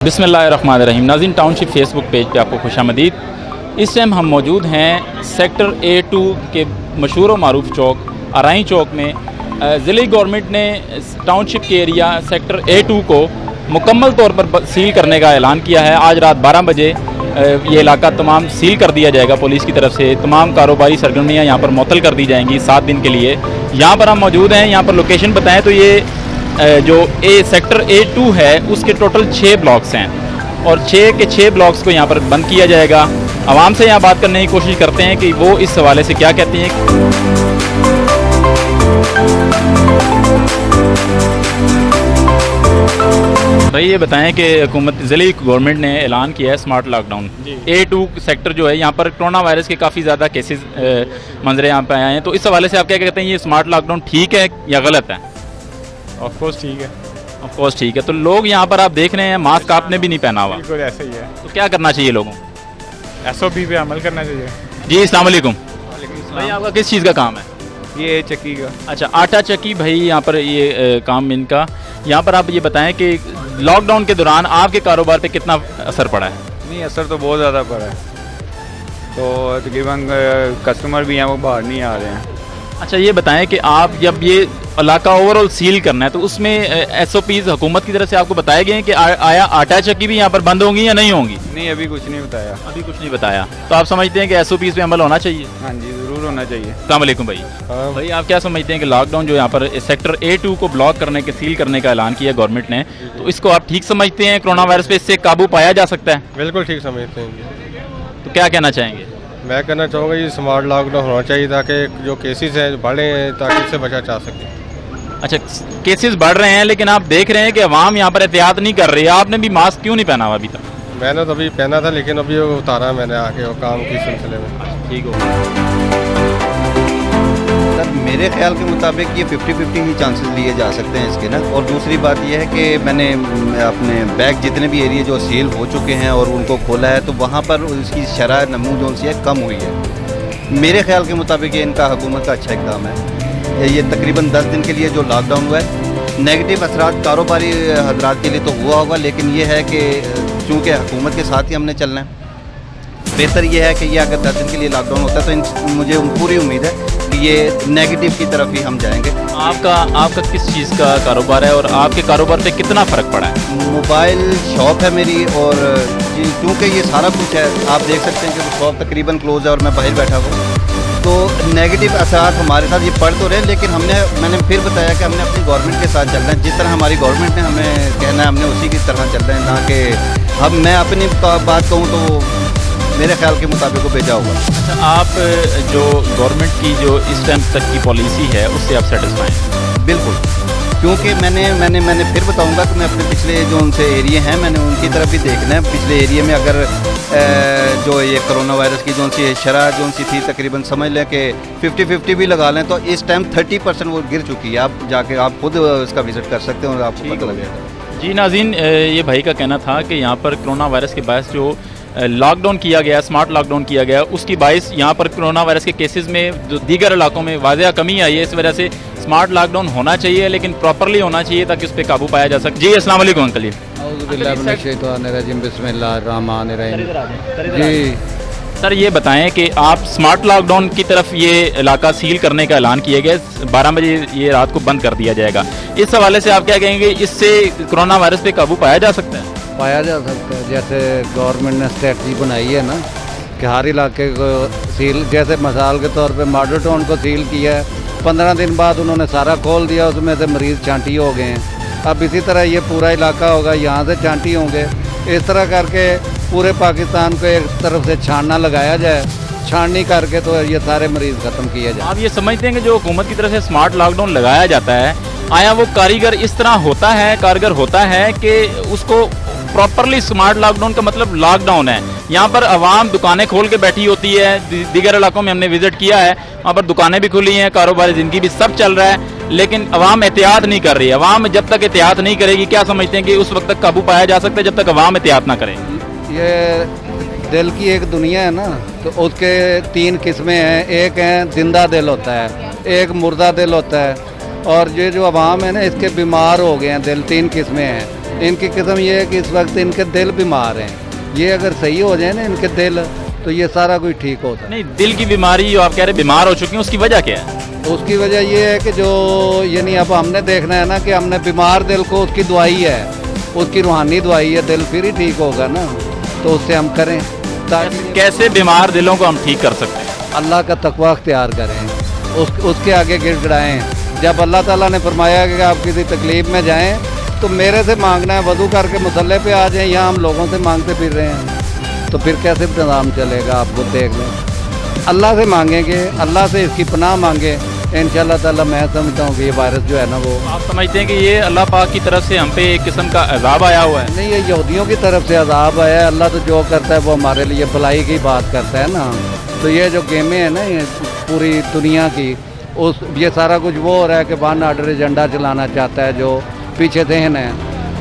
बिस्मिल्लाहिर्रहमानिर्रहीम। नाज़रीन, township Facebook page पे आपको खुशामदीद। इस टाइम हम मौजूद हैं सेक्टर A2 के मशहूर व मारूफ चौक आरई चौक में। ज़िले गवर्नमेंट ने टाउनशिप के एरिया सेक्टर A2 को मुकम्मल तौर पर सील करने का ऐलान किया है। आज रात 12 बजे ये इलाका तमाम सील कर दिया जाएगा पुलिस की तरफ से। तमाम कारोबारी सरगर्मियाँ यहाँ पर मुअत्तल कर दी जाएंगी 7 दिन के लिए। यहाँ पर हम मौजूद हैं। यहाँ पर लोकेशन बताएँ तो ये जो सेक्टर A2 है उसके टोटल 6 ब्लॉक्स हैं और 6 के 6 ब्लॉक्स को यहाँ पर बंद किया जाएगा। आवाम से यहाँ बात करने की कोशिश करते हैं कि वो इस हवाले से क्या कहते हैं। भाई ये बताएं कि हुकूमत ज़िले गवर्नमेंट ने ऐलान किया है स्मार्ट लॉकडाउन। A2 सेक्टर जो है यहाँ पर कोरोना वायरस के काफ़ी ज़्यादा केसेस मंजरे यहाँ पर आए हैं, तो इस हवाले से आप क्या कहते हैं, ये स्मार्ट लॉकडाउन ठीक है या गलत है? ऑफकोर्स ठीक है। ऑफकोर्स ठीक है। तो लोग यहाँ पर आप देख रहे हैं मास्क आपने भी नहीं पहना हुआ। बिल्कुल ऐसा ही है। तो क्या करना चाहिए लोगों? SOP पे अमल करना चाहिए। जी अस्सलाम वालेकुम। भाई आपका किस चीज़ का काम है? ये चक्की का। अच्छा, आटा चक्की। भाई यहाँ पर ये काम इनका। यहाँ पर आप ये बताएं कि लॉकडाउन के दौरान आपके कारोबार पे कितना असर पड़ा है? नहीं, असर तो बहुत ज़्यादा पड़ा है। तो तकरीबन कस्टमर भी हैं वो बाहर नहीं आ रहे हैं। अच्छा, ये बताएं कि आप जब ये इलाका ओवरऑल सील करना है तो उसमें SOPs हुकूमत की तरफ से आपको बताए गए हैं कि आया आटा चक्की भी यहाँ पर बंद होंगी या नहीं होंगी? नहीं, अभी कुछ नहीं बताया। अभी कुछ नहीं बताया। तो आप समझते हैं कि SOPs पे अमल होना चाहिए? हाँ जी, ज़रूर होना चाहिए। अस्सलाम वालेकुम भाई। भाई आप क्या समझते हैं कि लॉकडाउन जो यहाँ पर सेक्टर A2 को ब्लॉक करने के सील करने का ऐलान किया गवर्नमेंट ने, तो इसको आप ठीक समझते हैं? कोरोना वायरस पे इससे काबू पाया जा सकता है? बिल्कुल ठीक समझते हैं। तो क्या कहना चाहेंगे? मैं कहना चाहूँगा ये स्मार्ट लॉकडाउन होना चाहिए ताकि जो केसेस हैं बढ़े हैं ताकि इससे बचा जा सके। अच्छा, केसेस बढ़ रहे हैं लेकिन आप देख रहे हैं कि अवाम यहाँ पर एहतियात नहीं कर रही है। आपने भी मास्क क्यों नहीं पहना हुआ अभी तक? मैंने तो अभी पहना था लेकिन अभी वो उतारा मैंने आके वो काम के सिलसिले में। ठीक हो। सर मेरे ख्याल के मुताबिक ये 50-50 ही चांसेस लिए जा सकते हैं इसके ना। और दूसरी बात ये है कि मैंने अपने बैग जितने भी एरिया जो सील हो चुके हैं और उनको खोला है तो वहाँ पर उसकी शरह नमू जो सी है कम हुई है। मेरे ख्याल के मुताबिक ये इनका हुकूमत का अच्छा इक़दाम है। ये तकरीबन 10 दिन के लिए जो लॉकडाउन हुआ है, नेगेटिव असरात कारोबारी हजरात के लिए तो हुआ होगा, लेकिन ये है कि चूँकि हुकूमत के साथ ही हमने चलना है। बेहतर ये है कि ये अगर 10 दिन के लिए लॉकडाउन होता है तो मुझे पूरी उम्मीद है कि ये नेगेटिव की तरफ ही हम जाएंगे। आपका किस चीज़ का कारोबार है और आपके कारोबार पे कितना फ़र्क पड़ा है? मोबाइल शॉप है मेरी और क्योंकि ये सारा कुछ है, आप देख सकते हैं कि शॉप तकरीबन क्लोज है और मैं बाहर बैठा हूँ, तो नेगेटिव असरात हमारे साथ ये पड़ तो रहे, लेकिन मैंने फिर बताया कि हमने अपनी गवर्नमेंट के साथ चलना है। जिस तरह हमारी गवर्नमेंट ने हमें कहना है हमने उसी की तरह चलना है, ना कि अब मैं अपनी बात कहूँ तो मेरे ख्याल के मुताबिक वो भेजा होगा। अच्छा, आप जो गवर्नमेंट की जो इस टाइम तक की पॉलिसी है उससे आप सेटिस्फाई हैं? बिल्कुल, क्योंकि मैंने फिर बताऊंगा कि मैं अपने पिछले जो उनसे एरिया हैं मैंने उनकी तरफ भी देखना है। पिछले एरिया में अगर जो ये कोरोना वायरस की जो सी शरह जो सी थी तकरीबन समझ लें कि 50-50 भी लगा लें तो इस टाइम 30% वो गिर चुकी है। आप जाके आप खुद उसका विज़िट कर सकते हैं और आपको पता लगेगा। जी नाज़रीन, ये भाई का कहना था कि यहाँ पर कोरोना वायरस के बायस जो लॉकडाउन किया गया, स्मार्ट लॉकडाउन किया गया, उसकी बायस यहाँ पर कोरोना वायरस के केसेस में जो दीगर इलाकों में वाज़ह कमी आई है। इस वजह से स्मार्ट लॉकडाउन होना चाहिए लेकिन प्रॉपरली होना चाहिए ताकि उस पर काबू पाया जा सके। जी अस्सलाम वालेकुम अंकल जी। जी सर ये बताएं कि आप स्मार्ट लॉकडाउन की तरफ ये इलाका सील करने का ऐलान किया गया, 12 बजे ये रात को बंद कर दिया जाएगा। इस हवाले से आप क्या कहेंगे, इससे कोरोना वायरस पे काबू पाया जा सकता है? पाया जा सकता है। जैसे गवर्नमेंट ने स्ट्रेटजी बनाई है ना कि हर इलाके को सील, जैसे मिसाल के तौर पे मॉडल टाउन को सील किया है, 15 दिन बाद उन्होंने सारा खोल दिया, उसमें से मरीज़ छांटी हो गए हैं। अब इसी तरह ये पूरा इलाका होगा, यहाँ से छांटी होंगे। इस तरह करके पूरे पाकिस्तान को एक तरफ से छानना लगाया जाए, छाननी करके तो ये सारे मरीज़ ख़त्म किया जाए। आप ये समझते हैं कि जो हुकूमत की तरफ से स्मार्ट लॉकडाउन लगाया जाता है, आया वो कारगर इस तरह कारगर होता है कि उसको प्रॉपरली स्मार्ट लॉकडाउन का मतलब लॉकडाउन है। यहाँ पर आवाम दुकानें खोल के बैठी होती है। दीगर इलाकों में हमने विजिट किया है, वहाँ पर दुकानें भी खुली हैं, कारोबारी ज़िंदगी भी सब चल रहा है, लेकिन अवाम एहतियात नहीं कर रही है। अवाम जब तक एहतियात नहीं करेगी, क्या समझते हैं कि उस वक्त तक काबू पाया जा सकता है जब तक अवाम एहतियात ना करे? ये दिल की एक दुनिया है ना, तो उसके 3 किस्में हैं। एक है जिंदा दिल होता है, एक मुर्दा दिल होता है, और ये जो अवाम है ना इसके बीमार हो गए हैं दिल। 3 किस्में हैं। इनकी किस्म ये है कि इस वक्त इनके दिल बीमार हैं। ये अगर सही हो जाए ना इनके दिल, तो ये सारा कुछ ठीक होता है। नहीं, दिल की बीमारी जो आप कह रहे हैं बीमार हो चुके हैं, उसकी वजह क्या है? उसकी वजह ये है कि जो यानी अब हमने देखना है ना कि हमने बीमार दिल को उसकी दवाई है, उसकी रूहानी दवाई है, दिल फिर ही ठीक होगा ना, तो उससे हम करें ताकि कैसे बीमार दिलों को हम ठीक कर सकते हैं? अल्लाह का तकवा अख्तियार करें, उसके आगे गिड़गिड़ाएं। जब अल्लाह ताला ने फरमाया कि आप किसी तकलीफ़ में जाएं तो मेरे से मांगना है, वज़ू करके मुसल्ले पे आ जाएं, यहाँ हम लोगों से मांगते फिर रहे हैं, तो फिर कैसे निज़ाम चलेगा? आपको देख लें, अल्लाह से मांगेंगे, अल्लाह से इसकी पनाह मांगे, इंशाअल्लाह ताला मैं समझता हूँ कि ये वायरस जो है ना वो, आप समझते हैं कि ये अल्लाह पाक की तरफ से हम पे एक किस्म का अजाब आया हुआ है? नहीं, ये यहूदियों की तरफ से अजाब आया है। अल्लाह तो जो करता है वो हमारे लिए भलाई की बात करता है ना। तो ये जो गेमें हैं ना ये पूरी दुनिया की, उस ये सारा कुछ वो हो रहा है कि वन ऑर्डर एजेंडा चलाना चाहता है जो पीछे देन है,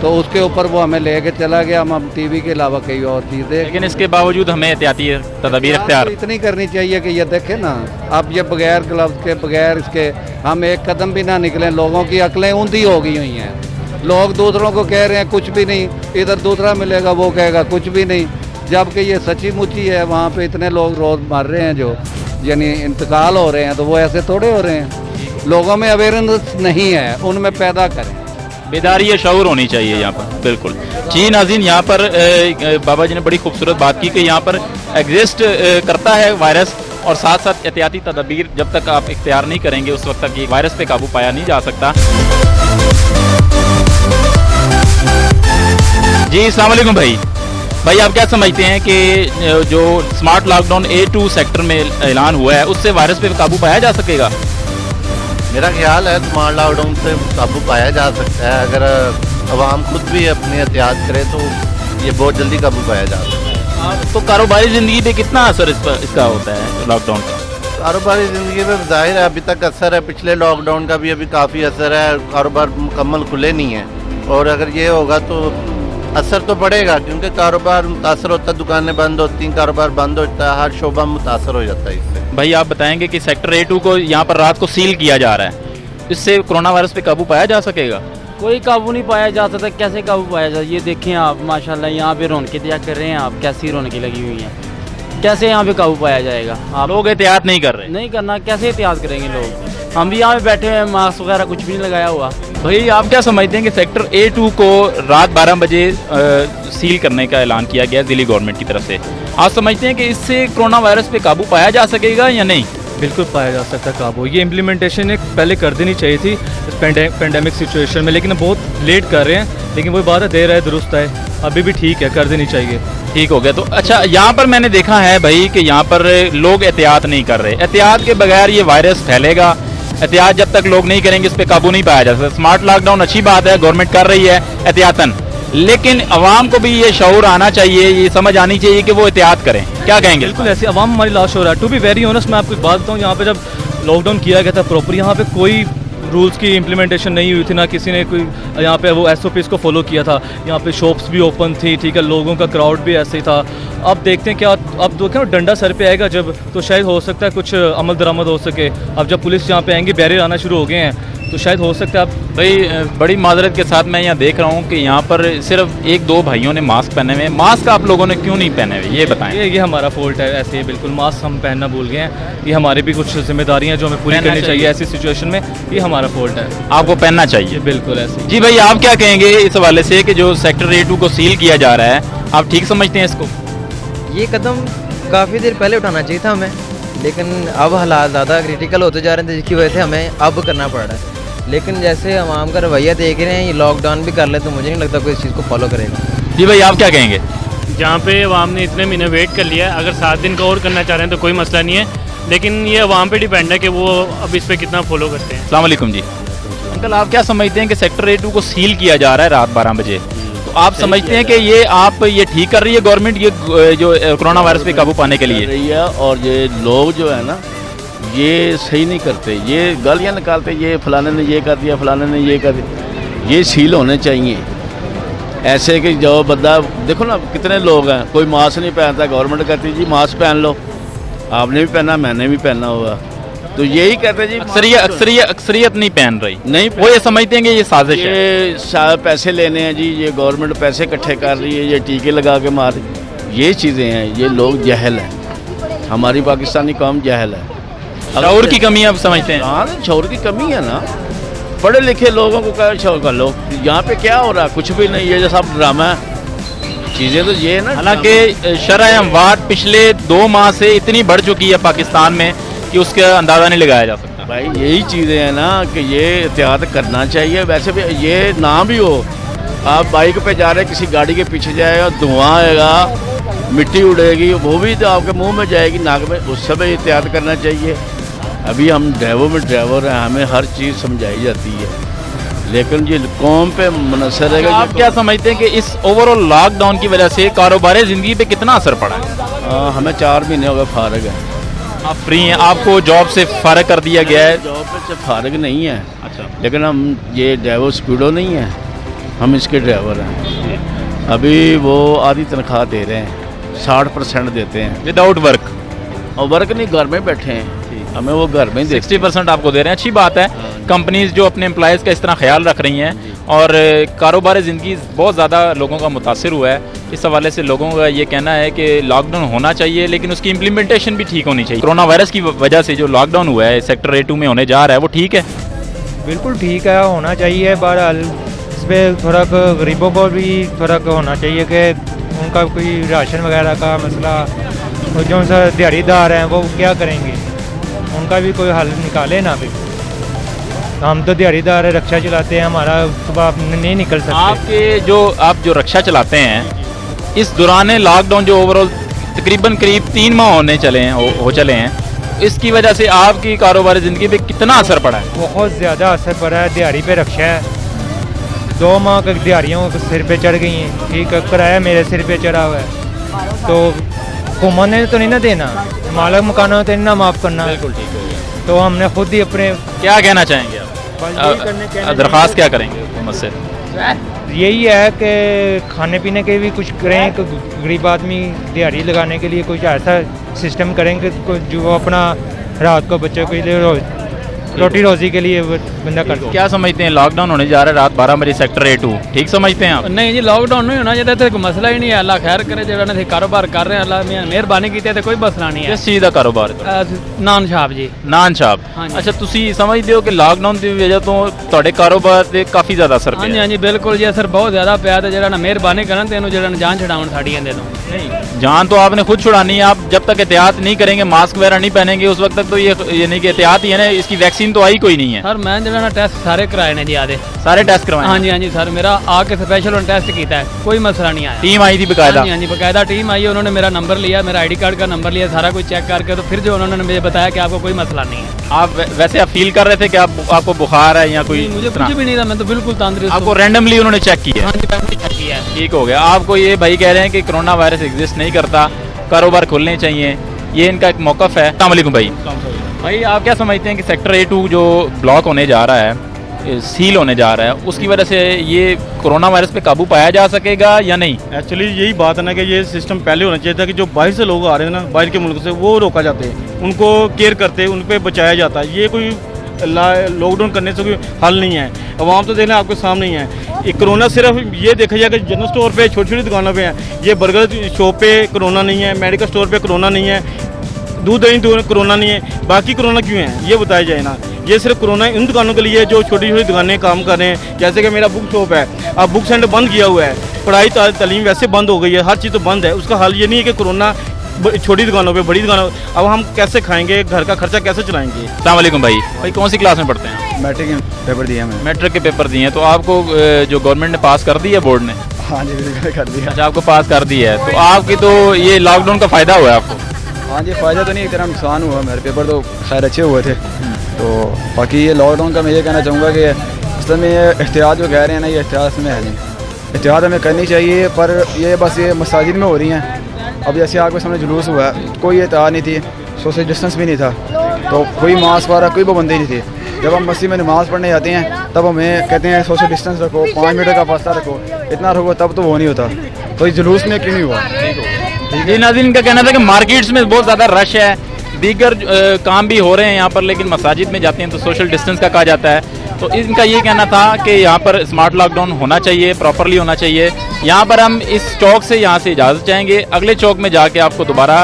तो उसके ऊपर वो हमें लेके चला गया। हम टीवी के अलावा कई और चीज़ें, लेकिन इसके बावजूद हमें एहतियाती तदबीर अख्तियार इतनी करनी चाहिए कि ये देखें ना, अब ये बगैर ग्लव्स के बगैर इसके हम एक कदम भी ना निकलें। लोगों की अकलें ऊंधी हो गई हुई हैं, लोग दूसरों को कह रहे हैं कुछ भी नहीं, इधर दूसरा मिलेगा वो कहेगा कुछ भी नहीं, जबकि ये सच्ची मुच्ची है। वहाँ पे इतने लोग रोज़ मर रहे हैं जो यानी इंतकाल हो रहे हैं, तो वो ऐसे थोड़े हो रहे हैं। लोगों में अवेयरनेस नहीं है, उनमें पैदा करें, बेदारी शऊर होनी चाहिए यहाँ पर। बिल्कुल जी नाज़रीन, यहाँ पर बाबा जी ने बड़ी खूबसूरत बात की कि यहाँ पर एग्जिस्ट करता है वायरस, और साथ साथ एहतियाती तदबीर जब तक आप इख्तियार नहीं करेंगे उस वक्त तक ये वायरस पे काबू पाया नहीं जा सकता। जी अस्सलाम वालेकुम भाई आप क्या समझते हैं कि जो स्मार्ट लॉकडाउन A2 सेक्टर में ऐलान हुआ है उससे वायरस पे काबू पाया जा सकेगा? मेरा ख्याल है स्मार्ट लॉकडाउन से काबू पाया जा सकता है, अगर आवाम खुद भी अपनी एहतियात करे तो ये बहुत जल्दी काबू पाया जा सकता है। तो कारोबारी ज़िंदगी पे कितना असर इसका होता है लॉकडाउन का? कारोबारी ज़िंदगी में जाहिर है अभी तक असर है, पिछले लॉकडाउन का भी अभी काफ़ी असर है, कारोबार मुकम्मल खुले नहीं है, और अगर ये होगा तो असर तो पड़ेगा, क्योंकि कारोबार मुतासर होता है, दुकानें बंद होती हैं, कारोबार बंद होता है, हर शोबा मुतासर हो जाता है इससे। भाई आप बताएंगे कि सेक्टर A2 को यहाँ पर रात को सील किया जा रहा है, इससे कोरोना वायरस पे काबू पाया जा सकेगा? कोई काबू नहीं पाया जा सकता। कैसे काबू पाया जा? ये देखें आप, माशाल्लाह यहाँ पे रौनकें तैयार कर रहे हैं आप, कैसी रौनकें लगी हुई हैं, कैसे यहाँ पे काबू पाया जाएगा? आप लोग एहतियात नहीं कर रहे? नहीं करना, कैसे एहतियात करेंगे लोग? हम भी यहाँ पे बैठे हुए हैं, मास्क वगैरह कुछ भी नहीं लगाया हुआ। भाई आप क्या समझते हैं कि सेक्टर A2 को रात 12 बजे सील करने का ऐलान किया गया दिल्ली गवर्नमेंट की तरफ से, आप समझते हैं कि इससे कोरोना वायरस पे काबू पाया जा सकेगा या नहीं? बिल्कुल पाया जा सकता है काबू। ये इम्प्लीमेंटेशन एक पहले कर देनी चाहिए थी इस पेंडेमिक सिचुएशन में, लेकिन बहुत लेट कर रहे हैं, लेकिन वही बात है देर है दुरुस्त है, अभी भी ठीक है, कर देनी चाहिए। ठीक हो गया। तो अच्छा, यहाँ पर मैंने देखा है भाई कि यहाँ पर लोग एहतियात नहीं कर रहे, एहतियात के बगैर ये वायरस फैलेगा, एहतियात जब तक लोग नहीं करेंगे इस पर काबू नहीं पाया जा सकता। स्मार्ट लॉकडाउन अच्छी बात है, गवर्नमेंट कर रही है एहतियातन, लेकिन अवाम को भी ये शऊर आना चाहिए, ये समझ आनी चाहिए कि वो एहतियात करें। क्या कहेंगे? बिल्कुल ऐसे अवाम हमारी लाश हो रहा है। टू बी वेरी ऑनेस्ट, मैं आपको एक बात बताऊँ, यहाँ पे जब लॉकडाउन किया गया था प्रॉपर, यहाँ पे कोई रूल्स की इम्प्लीमेंटेशन नहीं हुई थी, ना किसी ने कोई यहाँ पे वो SOPs को फॉलो किया था। यहाँ पे शॉप्स भी ओपन थी, ठीक है, लोगों का क्राउड भी ऐसे ही था। अब देखते हैं क्या, अब देखें डंडा सर पे आएगा जब, तो शायद हो सकता है कुछ अमल दरामद हो सके। अब जब पुलिस यहाँ पे आएंगी, बैरियर आना शुरू हो गए हैं, तो शायद हो सकता है। अब भाई बड़ी माजरत के साथ मैं यहाँ देख रहा हूँ कि यहाँ पर सिर्फ 1-2 भाइयों ने मास्क पहने हुए हैं। मास्क आप लोगों ने क्यों नहीं पहने हुए, ये बताएं। ये हमारा फॉल्ट है, ऐसे ही बिल्कुल मास्क हम पहनना भूल गए हैं। ये हमारी भी कुछ जिम्मेदारियाँ जो हमें पूरी करनी चाहिए ऐसी सिचुएशन में, ये हमारा फॉल्ट है, आपको पहनना चाहिए। बिल्कुल ऐसे। जी भाई आप क्या कहेंगे इस हवाले से कि जो सेक्टर A2 को सील किया जा रहा है, आप ठीक समझते हैं इसको? ये कदम काफ़ी देर पहले उठाना चाहिए था हमें, लेकिन अब हालात ज़्यादा क्रिटिकल होते जा रहे थे, जिसकी वजह से हमें अब करना पड़ रहा है। लेकिन जैसे आवाम का रवैया देख रहे हैं, ये लॉकडाउन भी कर ले तो मुझे नहीं लगता कोई इस चीज़ को फॉलो करेगा। जी भाई आप क्या कहेंगे? जहाँ पे अवाम ने इतने महीने वेट कर लिया, अगर 7 दिन का और करना चाह रहे हैं तो कोई मसला नहीं है, लेकिन ये अवाम पे डिपेंड है कि वो अब इस पर कितना फॉलो करते हैं। अस्सलाम वालेकुम जी। अंकल आप क्या समझते हैं कि सेक्टर A2 को सील किया जा रहा है रात 12 बजे, तो आप समझते हैं कि ये ठीक कर रही है गवर्नमेंट, ये जो कोरोना वायरस पे काबू पाने के लिए रही है? और ये लोग जो है ना ये सही नहीं करते, ये गालियाँ निकालते, ये फलाने ने ये कर दिया, फलाने ने ये कर दिया। ये सील होने चाहिए ऐसे कि जो बंदा, देखो ना कितने लोग हैं, कोई मास्क नहीं पहनता, गवर्नमेंट कहती जी मास्क पहन लो, आपने भी पहना, मैंने भी पहना होगा, तो यही कहते हैं जी अक्सरियत नहीं पहन रही, नहीं वो ये समझते हैं कि ये साजिश है। ये पैसे लेने हैं जी, ये गवर्नमेंट पैसे इकट्ठे कर रही है, ये टीके लगा के मार रही, ये चीज़ें हैं। ये लोग जहल हैं, हमारी पाकिस्तानी कौम जहल है। शऊर की कमी आप समझते हैं? हाँ, शऊर की कमी है ना। पढ़े लिखे लोगों को क्या शौक कर लो, यहाँ पे क्या हो रहा है? कुछ भी नहीं, ये जो सब ड्रामा है। चीज़ें तो ये है ना, हालांकि शरह अमवात पिछले 2 माह से इतनी बढ़ चुकी है पाकिस्तान में कि उसका अंदाज़ा नहीं लगाया जा सकता। भाई यही चीज़ें हैं ना कि ये एहतियात करना चाहिए। वैसे भी ये ना भी हो, आप बाइक पे जा रहे हैं, किसी गाड़ी के पीछे जाएगा, धुआं आएगा, मिट्टी उड़ेगी, वो भी तो आपके मुंह में जाएगी, नाक में, उससे भी एहतियात करना चाहिए। अभी हम ड्राइवर हैं, हमें हर चीज़ समझाई जाती है, लेकिन ये कौम पे मुनसर है। आप क्या समझते हैं कि इस ओवरऑल लॉकडाउन की वजह से कारोबारी ज़िंदगी पे कितना असर पड़ा है? हमें 4 महीने हो गए फारग है। आप फ्री हैं, आपको जॉब से फारग कर दिया गया है? जॉब पे से फारग नहीं है। अच्छा, लेकिन हम ये ड्राइवर स्पीडो नहीं है, हम इसके ड्राइवर हैं। अभी वो आधी तनख्वाह दे रहे हैं, 60% देते हैं विदाउट वर्क, और वर्क नहीं, घर में बैठे हैं, हमें वो घर में 60% आपको दे रहे हैं। अच्छी बात है, कंपनीज जो अपने एम्प्लॉयज़ का इस तरह ख्याल रख रही हैं, और कारोबारी ज़िंदगी बहुत ज़्यादा लोगों का मुतासिर हुआ है। इस हवाले से लोगों का ये कहना है कि लॉकडाउन होना चाहिए, लेकिन उसकी इम्प्लीमेंटेशन भी ठीक होनी चाहिए। कोरोना वायरस की वजह से जो लॉकडाउन हुआ है सेक्टर A2 में होने जा रहा है, वो ठीक है? बिल्कुल ठीक है, होना चाहिए। बहरहाल इस पर थोड़ा गरीबों को भी थोड़ा होना चाहिए कि उनका कोई राशन वगैरह का मसला, और जो दिहाड़ीदार हैं वो क्या करेंगे, उनका भी कोई हल निकाले ना। फिर हम तो दिहाड़ीदार है, रक्षा चलाते हैं, हमारा सुबह नहीं निकल सकते। आप जो रक्षा चलाते हैं, इस दौरान लॉकडाउन जो ओवरऑल तकरीबन करीब 3 माह होने चले हैं, हो चले हैं, इसकी वजह से आपकी कारोबारी ज़िंदगी पे कितना असर पड़ा है? बहुत ज़्यादा असर पड़ा है। दिहाड़ी पे रक्षा है, 2 माह का दिहाड़ियों को सिर पे चढ़ गई हैं। ठीक है, किराया मेरे सिर पे चढ़ा हुआ है, तो हुकूमत ने तो नहीं ना देना, मालिक मकानों तो नहीं ना माफ़ करना। बिल्कुल ठीक है। तो हमने खुद ही अपने, क्या कहना चाहेंगे आप? दरख्वास्त क्या करेंगे हुकूमत से? यही है कि खाने पीने के भी कुछ करें, कि गरीब आदमी दिहाड़ी लगाने के लिए कुछ ऐसा सिस्टम करेंगे जो अपना रात को बच्चों के लिए रोटी रोजी के लिए बंदा कर दो। क्या समझते हैं लॉकडाउन होने जा रहा है रात 12 बजे सेक्टर A2, ठीक समझते हैं आप? नहीं जी, लॉकडाउन नहीं होना चाहिए, तो कोई मसला ही नहीं है। अल्लाह खैर करे, जो कारोबार कर रहे हैं, अल्लाह मेहरबानी की तो कोई मसला नहीं है। किस चीज़ का कारोबार? नान छाप जी। नान छाप। हाँ जी। अच्छा, ਤੁਸੀਂ ਸਮਝਦੇ ਹੋ ਕਿ ਲਾਕਡਾਊਨ ਦੀ ਵਜ੍ਹਾ ਤੋਂ ਤੁਹਾਡੇ ਕਾਰੋਬਾਰ ਤੇ ਕਾਫੀ ਜ਼ਿਆਦਾ ਅਸਰ ਪਿਆ? ਹਾਂਜੀ ਹਾਂਜੀ, ਬਿਲਕੁਲ ਜੀ, असर बहुत ज़्यादा ਪਿਆ ਤੇ ਜਿਹੜਾ ਨਾ ਮਿਹਰਬਾਨੀ ਕਰਨ ਤੇ ਇਹਨੂੰ ਜਿਹੜਾ ਨਾ ਜਾਨ ਛਡਾਉਣ ਸਾਡੀ ਇਹਦੇ ਤੋਂ। नहीं, जान तो आपने खुद छुड़ानी है। आप जब तक एहतियात नहीं करेंगे, मास्क वगैरह नहीं पहनेंगे, उस वक्त तक तो ये नहीं कि एहतियात ही है ना, इसकी वैक्सीन तो आई कोई नहीं है। सर मैं ਜਿਹੜਾ ਨਾ ਟੈਸਟ ਸਾਰੇ ਕਰਾਏ ਨੇ ਜੀ, ਆਦੇ सारे टेस्ट करवाए? ਹਾਂਜੀ ਹਾਂਜੀ ਸਰ, मेरा आके स्पेशल उन्होंने टेस्ट किया है, कोई मसला नहीं आया। टीम आई थी बकायदा? हाँ जी, बकायदा टीम आई है, उन्होंने मेरा नंबर लिया, मेरा ID कार्ड का नंबर लिया, सारा कुछ चेक करके तो फिर जो उन्होंने मुझे बताया कि आपको कोई मसला नहीं है। आप वैसे आप फील कर रहे थे कि आपको बुखार है या कोई? मुझे कुछ भी नहीं था, मैं तो बिल्कुल तंदुरुस्त। आपको रैंडमली उन्होंने चेक किया? हाँ जी, मैंने चेक किया है। ठीक हो गया। आपको ये भाई कह रहे हैं कि कोरोना वायरस एग्जिस्ट नहीं करता, कारोबार खोलने चाहिए, ये इनका एक मौक़िफ़ है। अस्सलाम वालेकुम भाई। भाई आप क्या समझते हैं कि सेक्टर A2 जो ब्लॉक होने जा रहा है, सील होने जा रहा है, उसकी वजह से ये कोरोना वायरस पे काबू पाया जा सकेगा या नहीं? एक्चुअली यही बात है ना कि ये सिस्टम पहले होना चाहिए था कि जो बाहर से लोग आ रहे हैं ना, बाहर के मुल्क से, वो रोका जाते हैं, उनको केयर करते हैं, उन पर बचाया जाता है। ये कोई लॉकडाउन करने से कोई हल नहीं है। आवाम तो देखना आपके सामने ही है। ये कोरोना सिर्फ ये देखा जाए कि जनरल स्टोर पे, छोटी छोटी दुकानों पे है, ये बर्गर शॉप पे कोरोना नहीं है, मेडिकल स्टोर पे कोरोना नहीं है, दूध दही कोरोना नहीं है, बाकी कोरोना क्यों है ये बताया जाए ना। ये सिर्फ कोरोना इन दुकानों के लिए जो छोटी छोटी दुकानें काम कर रहे हैं, जैसे कि मेरा बुक शॉप है, अब बुक सेंटर बंद किया हुआ है, पढ़ाई तालीम वैसे बंद हो गई है, हर चीज़ तो बंद है। उसका हल ये नहीं है कि कोरोना छोटी दुकानों पे, बड़ी दुकानों, अब हम कैसे खाएंगे, घर का खर्चा कैसे चलाएंगे? अस्सलाम वालेकुम भाई। भाई कौन सी क्लास में पढ़ते हैं? मैट्रिक के पेपर दिया मैंने। मैट्रिक के पेपर दिए हैं, तो आपको जो गवर्नमेंट ने पास कर दी है, बोर्ड ने? हाँ जी, बिल्कुल कर दिया। अच्छा, आपको पास कर दी है, तो आपकी तो ये लॉकडाउन का फ़ायदा हुआ है आपको? हाँ जी, फ़ायदा तो नहीं, एक तरह नुकसान हुआ। मेरे पेपर तो खैर अच्छे हुए थे। तो बाकी ये लॉकडाउन का मैं ये कहना चाहूँगा कि असल में ये एहतियात जो कह रहे हैं ना, ये एहतियात में है नहीं, एहतियात हमें करनी चाहिए, पर ये बस ये मसाजिद में हो रही हैं। अब जैसे आपके सामने जुलूस हुआ है, कोई एहतियात नहीं थी, सोशल डिस्टेंस भी नहीं था, तो कोई मास्क वाला कोई पाबंदी नहीं थी। जब हम मस्जिद में नमाज़ पढ़ने जाते हैं तब हमें कहते हैं सोशल डिस्टेंस रखो, 5 मीटर का फासला रखो, इतना रखो, तब तो वो नहीं होता। तो इस जुलूस में क्यों नहीं हुआ? ये नाज़रीन का कहना था कि मार्केट्स में बहुत ज़्यादा रश है, दीगर काम भी हो रहे हैं यहाँ पर, लेकिन मसाजिद में जाते हैं तो सोशल डिस्टेंस का कहा जाता है। तो इनका ये कहना था कि यहाँ पर स्मार्ट लॉकडाउन होना चाहिए, प्रॉपरली होना चाहिए। यहाँ पर हम इस चौक से यहाँ से इजाज़त चाहेंगे, अगले चौक में जाके आपको दोबारा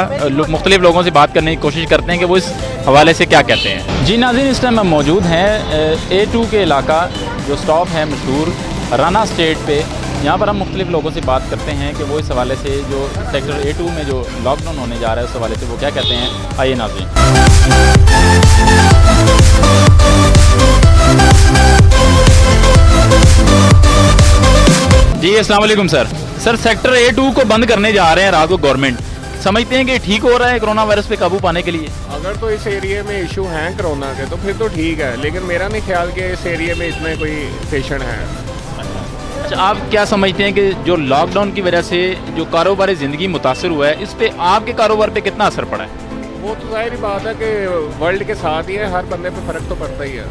मुख्तलिफ लोगों से बात करने की कोशिश करते हैं कि वो इस हवाले से क्या कहते हैं। जी नाज़रीन, इस टाइम हम मौजूद हैं A2 के इलाका जो स्टॉप है मशहूर राना स्टेट पे। यहाँ पर हम मुख्तलिफ लोगों से बात करते हैं कि वो इस हवाले से जो सेक्टर A2 में जो लॉकडाउन होने जा रहा है उस हवाले से वो क्या कहते हैं। आइए नाज़रीन। जी अस्सलाम वालेकुम सर। सेक्टर A2 को बंद करने जा रहे हैं रात को गवर्नमेंट, समझते हैं कि ठीक हो रहा है कोरोना वायरस पे काबू पाने के लिए? अगर तो इस एरिया में इशू हैं कोरोना के तो फिर तो ठीक है, लेकिन मेरा नहीं ख्याल कि इस एरिया में इतने कोई पेशेंट हैं। अच्छा, आप क्या समझते हैं कि जो लॉकडाउन की वजह से जो कारोबारी ज़िंदगी मुतासर हुआ है, इस पे आपके कारोबार पे कितना असर पड़ा है? वो तो जाहिर बात है कि वर्ल्ड के साथ ही है, हर बंदे पे फ़र्क तो पड़ता ही है।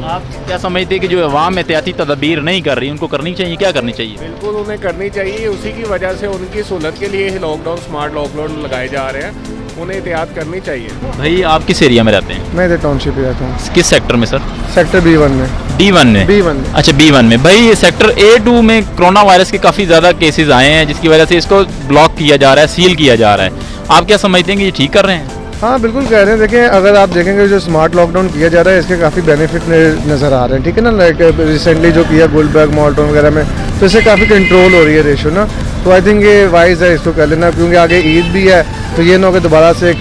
आप क्या समझते हैं कि जो अवाम एहतियाती तदबीर नहीं कर रही उनको करनी चाहिए, क्या करनी चाहिए? बिल्कुल उन्हें करनी चाहिए, उसी की वजह से उनकी सहूलत के लिए ही लॉकडाउन, स्मार्ट लॉकडाउन लगाए जा रहे हैं, उन्हें एहतियात करनी चाहिए। भाई आप किस एरिया में रहते हैं? मैं इधर टाउनशिप में रहता हूँ। किस सेक्टर में सर? सेक्टर B1 में। D1 में? B1 में। अच्छा B1 में। भाई ये सेक्टर A2 में कोरोना वायरस के काफ़ी ज़्यादा केसेस आए हैं जिसकी वजह से इसको ब्लॉक किया जा रहा है, सील किया जा रहा है। आप क्या समझते हैं कि ये ठीक कर रहे हैं? हाँ बिल्कुल कह रहे हैं। देखिए अगर आप देखेंगे जो स्मार्ट लॉकडाउन किया जा रहा है इसके काफ़ी बेनिफिट नज़र आ रहे हैं, ठीक है ना। लाइक रिसेंटली जो किया गुलबर्ग मॉल टाउन वगैरह में, तो इससे काफ़ी कंट्रोल हो रही है रेशो ना। तो आई थिंक ये वाइज है इसको कर लेना, क्योंकि आगे ईद भी है, तो ये ना हो कि दोबारा से एक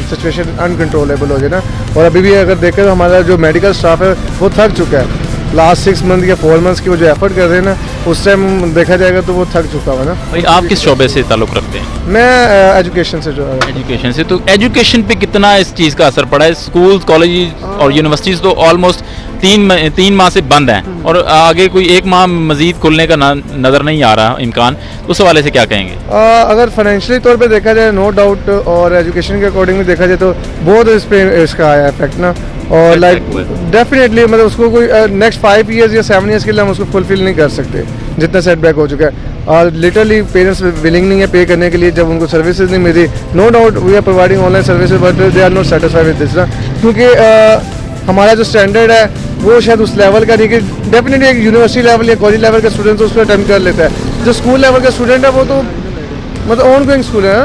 सिचुएशन अनकंट्रोलेबल हो जाए ना। और अभी भी अगर देखें तो हमारा जो मेडिकल स्टाफ है वो थक चुका है। लास्ट 6 मंथ या 4 मंथ्स की वो जो एफर्ट कर रहे हैं ना, उस टाइम देखा जाएगा तो वो थक चुका हुआ ना। भाई आप किस शोबे से ताल्लुक़ रखते हैं? मैं एजुकेशन से जो है। एजुकेशन से। तो एजुकेशन पे कितना इस चीज़ का असर पड़ा है? स्कूल, कॉलेज और यूनिवर्सिटीज़ तो ऑलमोस्ट 3 माह से बंद हैं और आगे कोई 1 माह मजीद खुलने का नज़र नहीं आ रहा इम्कान, उस हवाले से क्या कहेंगे? अगर फाइनेंशियली तौर पे देखा जाए नो डाउट, और एजुकेशन के अकॉर्डिंगली देखा जाए तो बहुत इस पे इसका आया इफेक्ट ना। और लाइक डेफिनेटली मतलब उसको कोई नेक्स्ट 5 ईयर्स या 7 ईयर्स के लिए हम उसको फुलफिल नहीं कर सकते जितना सेटबैक हो चुका है। और लिटरली पेरेंट्स विलिंग नहीं है पे करने के लिए जब उनको सर्विसेज नहीं मिल रही। No doubt we are providing online services but they are not satisfied with this ना, क्योंकि हमारा जो स्टैंडर्ड है वो शायद उस लेवल का नहीं कि डेफिनेटली एक यूनिवर्सिटी लेवल या कॉलेज लेवल का स्टूडेंट उसको अटेम्प्ट कर लेता है। जो स्कूल लेवल का स्टूडेंट है वो तो मतलब ऑन गोइंग स्कूल है ना,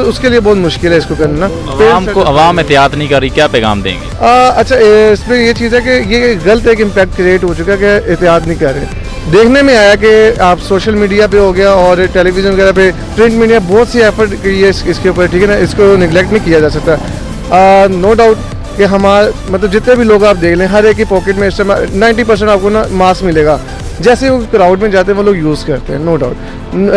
उसके लिए बहुत मुश्किल है इसको करना। अवाम एहतियात नहीं कर रही, क्या पैगाम देंगे? अच्छा इसमें ये चीज़ है कि ये गलत एक इम्पैक्ट क्रिएट हो चुका है कि एहतियात नहीं कर रहे। देखने में आया कि आप सोशल मीडिया पे हो गया और टेलीविज़न वगैरह पे, प्रिंट मीडिया बहुत सी एफर्ट की है इसके ऊपर, ठीक है ना। इसको निगलेक्ट नहीं किया जा सकता। नो डाउट कि हमारे मतलब जितने भी लोग आप देख लें, हर एक की पॉकेट में इस समय 90% आपको ना मास्क मिलेगा। जैसे वो क्राउड में जाते हैं वो लोग यूज़ करते हैं, नो डाउट।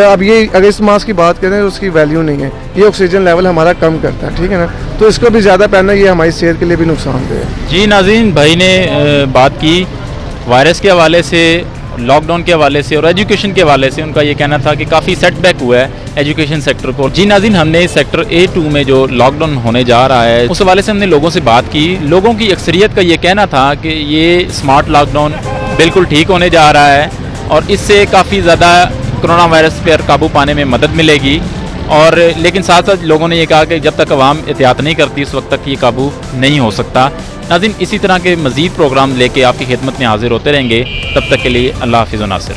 अब ये अगर इस मास्क की बात करें तो उसकी वैल्यू नहीं है, ये ऑक्सीजन लेवल हमारा कम करता है, ठीक है ना। तो इसको भी ज़्यादा पहनना ये हमारी सेहत के लिए भी नुकसानदेह है। जी नाज़रीन, भाई ने बात की वायरस के हवाले से, लॉकडाउन के हवाले से और एजुकेशन के हवाले से। उनका ये कहना था कि काफ़ी सेटबैक हुआ है एजुकेशन सेक्टर को। जी नाज़रीन, हमने सेक्टर A2 में जो लॉकडाउन होने जा रहा है उस हवाले से हमने लोगों से बात की। लोगों की अक्सरियत का ये कहना था कि ये स्मार्ट लॉकडाउन बिल्कुल ठीक होने जा रहा है और इससे काफ़ी ज़्यादा कोरोना वायरस पर काबू पाने में मदद मिलेगी। और लेकिन साथ साथ लोगों ने ये कहा कि जब तक अवाम एहतियात नहीं करती उस वक्त तक ये काबू नहीं हो सकता। नाज़रीन, इसी तरह के मज़ीद प्रोग्राम लेके आपकी खिदमत में हाजिर होते रहेंगे। तब तक के लिए अल्लाह हाफ़िज़ व नासिर।